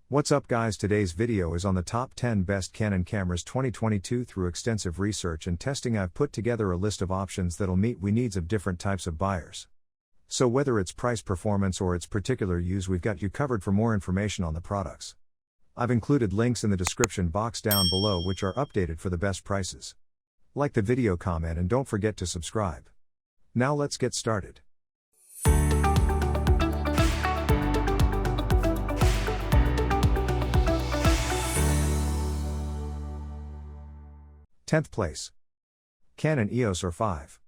What's up guys, today's video is on the top 10 best Canon cameras 2022. Through extensive research and testing I've put together a list of options that'll meet the needs of different types of buyers. So whether it's price, performance or its particular use, we've got you covered. For more information on the products, I've included links in the description box down below which are updated for the best prices. Like the video, comment and don't forget to subscribe. Now let's get started. Tenth place. Canon EOS R5.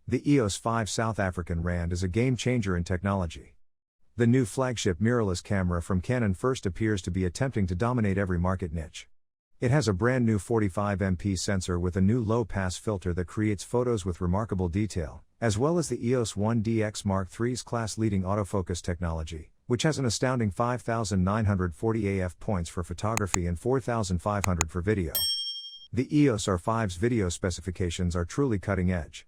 The EOS 5 South African Rand is a game changer in technology. The new flagship mirrorless camera from Canon first appears to be attempting to dominate every market niche. It has a brand new 45MP sensor with a new low-pass filter that creates photos with remarkable detail, as well as the EOS 1DX Mark III's class-leading autofocus technology, which has an astounding 5,940 AF points for photography and 4,500 for video. The EOS R5's video specifications are truly cutting-edge.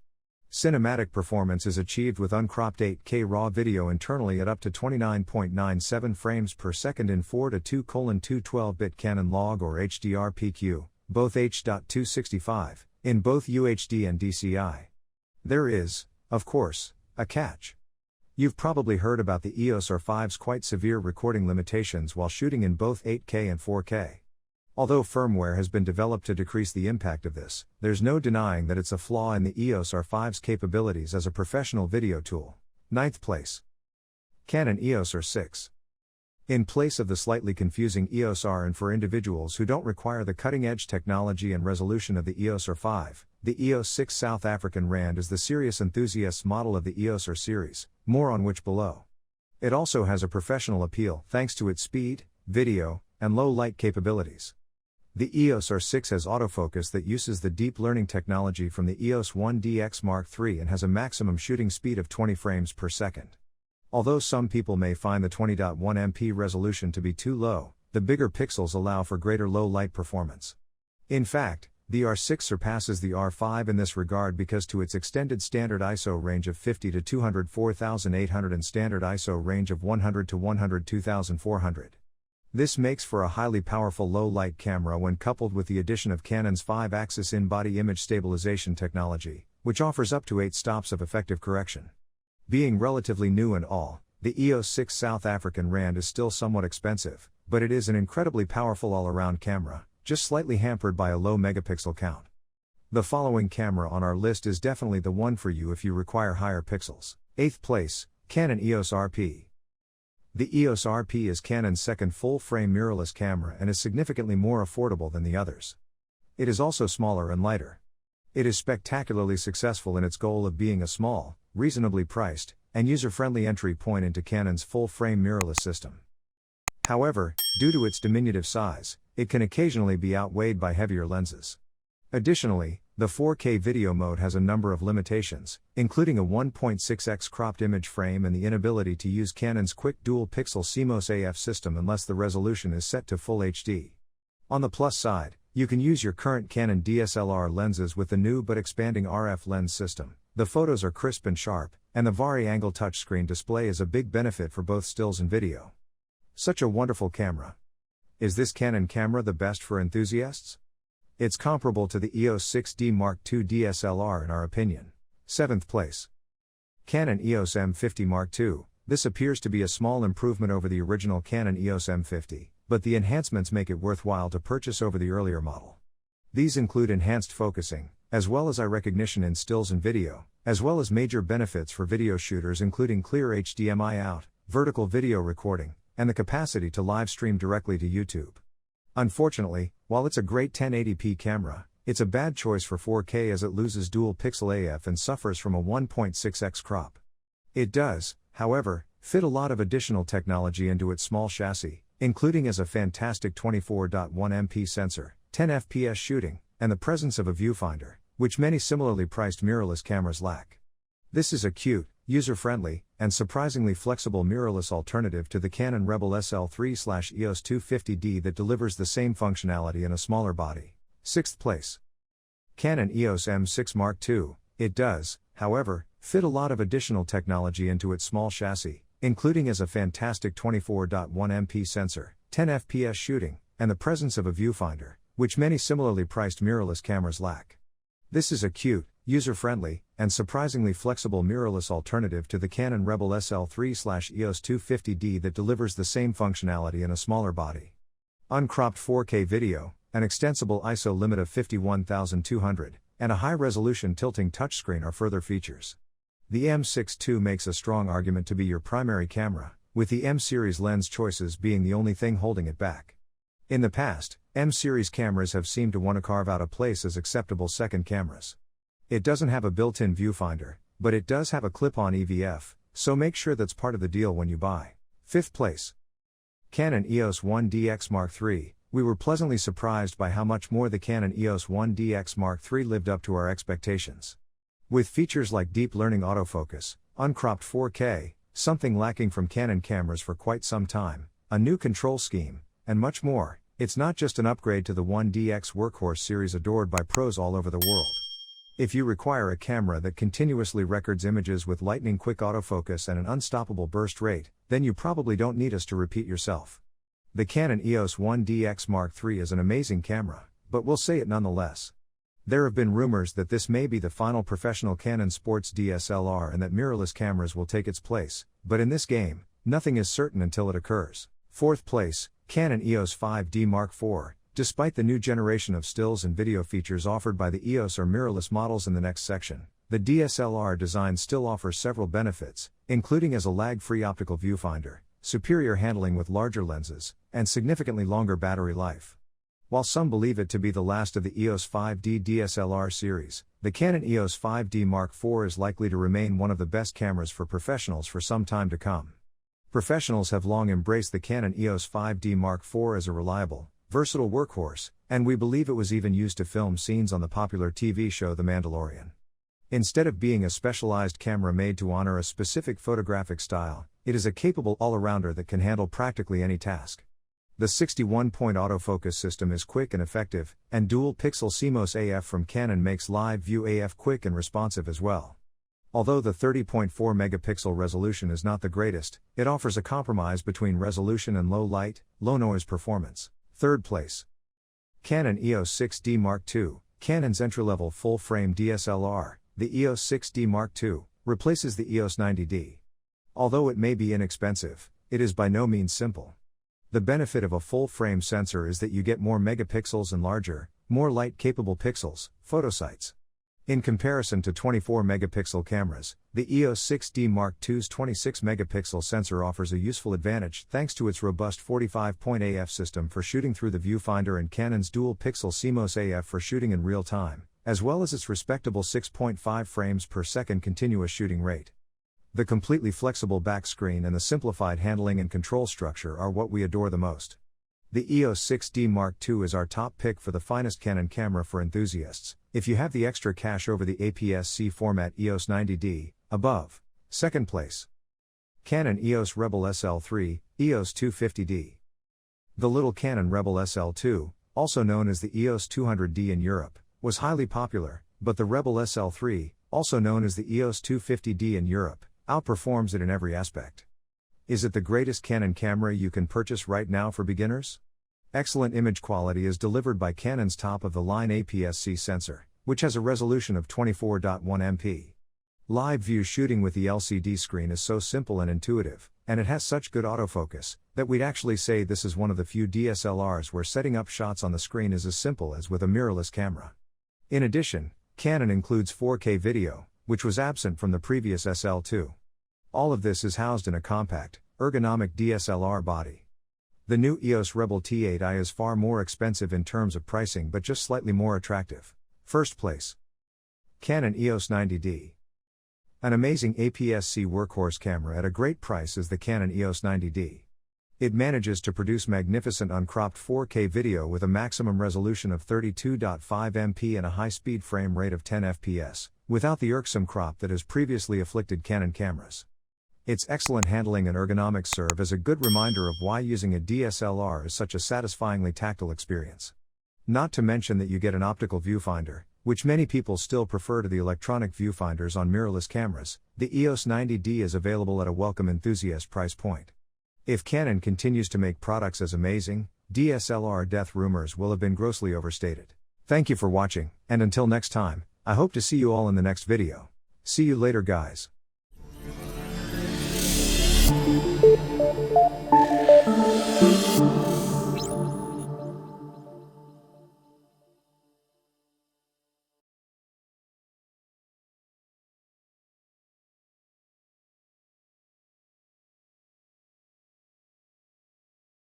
Cinematic performance is achieved with uncropped 8K RAW video internally at up to 29.97 frames per second in 4:2:2 12-bit Canon log or HDR PQ, both H.265, in both UHD and DCI. There is, of course, a catch. You've probably heard about the EOS R5's quite severe recording limitations while shooting in both 8K and 4K. Although firmware has been developed to decrease the impact of this, there's no denying that it's a flaw in the EOS R5's capabilities as a professional video tool. Ninth place. Canon EOS R6. In place of the slightly confusing EOS R, and for individuals who don't require the cutting-edge technology and resolution of the EOS R5, the EOS 6 South African Rand is the serious enthusiast's model of the EOS R series, more on which below. It also has a professional appeal thanks to its speed, video, and low light capabilities. The EOS R6 has autofocus that uses the deep learning technology from the EOS 1DX Mark III and has a maximum shooting speed of 20 frames per second. Although some people may find the 20.1MP resolution to be too low, the bigger pixels allow for greater low light performance. In fact, the R6 surpasses the R5 in this regard because to its extended standard ISO range of 50 to 204,800 and standard ISO range of 100 to 102,400. This makes for a highly powerful low-light camera when coupled with the addition of Canon's 5-axis in-body image stabilization technology, which offers up to 8 stops of effective correction. Being relatively new and all, the EOS 6 South African Rand is still somewhat expensive, but it is an incredibly powerful all-around camera, just slightly hampered by a low megapixel count. The following camera on our list is definitely the one for you if you require higher pixels. Eighth place, Canon EOS RP. The EOS RP is Canon's second full-frame mirrorless camera and is significantly more affordable than the others. It is also smaller and lighter. It is spectacularly successful in its goal of being a small, reasonably priced, and user-friendly entry point into Canon's full-frame mirrorless system. However, due to its diminutive size, it can occasionally be outweighed by heavier lenses. Additionally, the 4K video mode has a number of limitations, including a 1.6x cropped image frame and the inability to use Canon's quick dual-pixel CMOS AF system unless the resolution is set to Full HD. On the plus side, you can use your current Canon DSLR lenses with the new but expanding RF lens system. The photos are crisp and sharp, and the vari-angle touchscreen display is a big benefit for both stills and video. Such a wonderful camera. Is this Canon camera the best for enthusiasts? It's comparable to the EOS 6D Mark II DSLR in our opinion. Seventh place. Canon EOS M50 Mark II. This appears to be a small improvement over the original Canon EOS M50, but the enhancements make it worthwhile to purchase over the earlier model. These include enhanced focusing, as well as eye recognition in stills and video, as well as major benefits for video shooters including clear HDMI out, vertical video recording, and the capacity to live stream directly to YouTube. Unfortunately, while it's a great 1080p camera, it's a bad choice for 4K as it loses dual pixel AF and suffers from a 1.6x crop. It does, however, fit a lot of additional technology into its small chassis, including as a fantastic 24.1MP sensor, 10 FPS shooting, and the presence of a viewfinder, which many similarly priced mirrorless cameras lack. This is a cute, user-friendly, and surprisingly flexible mirrorless alternative to the Canon Rebel SL3/EOS 250D that delivers the same functionality in a smaller body. Sixth place. Canon EOS M6 Mark II. It does, however, fit a lot of additional technology into its small chassis, including as a fantastic 24.1MP sensor, 10 fps shooting, and the presence of a viewfinder, which many similarly priced mirrorless cameras lack. This is a cute, user-friendly, and surprisingly flexible mirrorless alternative to the Canon Rebel SL3/EOS 250D that delivers the same functionality in a smaller body. Uncropped 4K video, an extensible ISO limit of 51,200, and a high-resolution tilting touchscreen are further features. The M6 II makes a strong argument to be your primary camera, with the M-series lens choices being the only thing holding it back. In the past, M-series cameras have seemed to want to carve out a place as acceptable second cameras. It doesn't have a built-in viewfinder, but it does have a clip-on EVF, so make sure that's part of the deal when you buy. 5th place. Canon EOS 1DX Mark III. We were pleasantly surprised by how much more the Canon EOS 1DX Mark III lived up to our expectations. With features like deep learning autofocus, uncropped 4K, something lacking from Canon cameras for quite some time, a new control scheme, and much more, it's not just an upgrade to the 1DX workhorse series adored by pros all over the world. If you require a camera that continuously records images with lightning-quick autofocus and an unstoppable burst rate, then you probably don't need us to repeat yourself. The Canon EOS 1DX Mark III is an amazing camera, but we'll say it nonetheless. There have been rumors that this may be the final professional Canon sports DSLR and that mirrorless cameras will take its place, but in this game, nothing is certain until it occurs. 4th place, Canon EOS 5D Mark IV. Despite the new generation of stills and video features offered by the EOS or mirrorless models in the next section, the DSLR design still offers several benefits, including as a lag-free optical viewfinder, superior handling with larger lenses, and significantly longer battery life. While some believe it to be the last of the EOS 5D DSLR series, the Canon EOS 5D Mark IV is likely to remain one of the best cameras for professionals for some time to come. Professionals have long embraced the Canon EOS 5D Mark IV as a reliable, versatile workhorse, and we believe it was even used to film scenes on the popular TV show The Mandalorian. Instead of being a specialized camera made to honor a specific photographic style, it is a capable all-arounder that can handle practically any task. The 61-point autofocus system is quick and effective, and dual-pixel CMOS AF from Canon makes live view AF quick and responsive as well. Although the 30.4 megapixel resolution is not the greatest, it offers a compromise between resolution and low light, low noise performance. 3rd place. Canon EOS 6D Mark II. Canon's entry-level full-frame DSLR, the EOS 6D Mark II, replaces the EOS 90D. Although it may be inexpensive, it is by no means simple. The benefit of a full-frame sensor is that you get more megapixels and larger, more light-capable pixels, photosites. In comparison to 24-megapixel cameras, the EOS 6D Mark II's 26-megapixel sensor offers a useful advantage thanks to its robust 45-point AF system for shooting through the viewfinder and Canon's dual-pixel CMOS AF for shooting in real time, as well as its respectable 6.5 frames per second continuous shooting rate. The completely flexible back screen and the simplified handling and control structure are what we adore the most. The EOS 6D Mark II is our top pick for the finest Canon camera for enthusiasts, if you have the extra cash over the APS-C format EOS 90D, above. 2nd place. Canon EOS Rebel SL3, EOS 250D. The little Canon Rebel SL2, also known as the EOS 200D in Europe, was highly popular, but the Rebel SL3, also known as the EOS 250D in Europe, outperforms it in every aspect. Is it the greatest Canon camera you can purchase right now for beginners? Excellent image quality is delivered by Canon's top-of-the-line APS-C sensor, which has a resolution of 24.1 MP. Live view shooting with the LCD screen is so simple and intuitive, and it has such good autofocus, that we'd actually say this is one of the few DSLRs where setting up shots on the screen is as simple as with a mirrorless camera. In addition, Canon includes 4K video, which was absent from the previous SL2. All of this is housed in a compact, ergonomic DSLR body. The new EOS Rebel T8i is far more expensive in terms of pricing but just slightly more attractive. 1st place. Canon EOS 90D. An amazing APS-C workhorse camera at a great price is the Canon EOS 90D. It manages to produce magnificent uncropped 4K video with a maximum resolution of 32.5 MP and a high-speed frame rate of 10 FPS, without the irksome crop that has previously afflicted Canon cameras. Its excellent handling and ergonomics serve as a good reminder of why using a DSLR is such a satisfyingly tactile experience. Not to mention that you get an optical viewfinder, which many people still prefer to the electronic viewfinders on mirrorless cameras. The EOS 90D is available at a welcome enthusiast price point. If Canon continues to make products as amazing, DSLR death rumors will have been grossly overstated. Thank you for watching, and until next time, I hope to see you all in the next video. See you later, guys.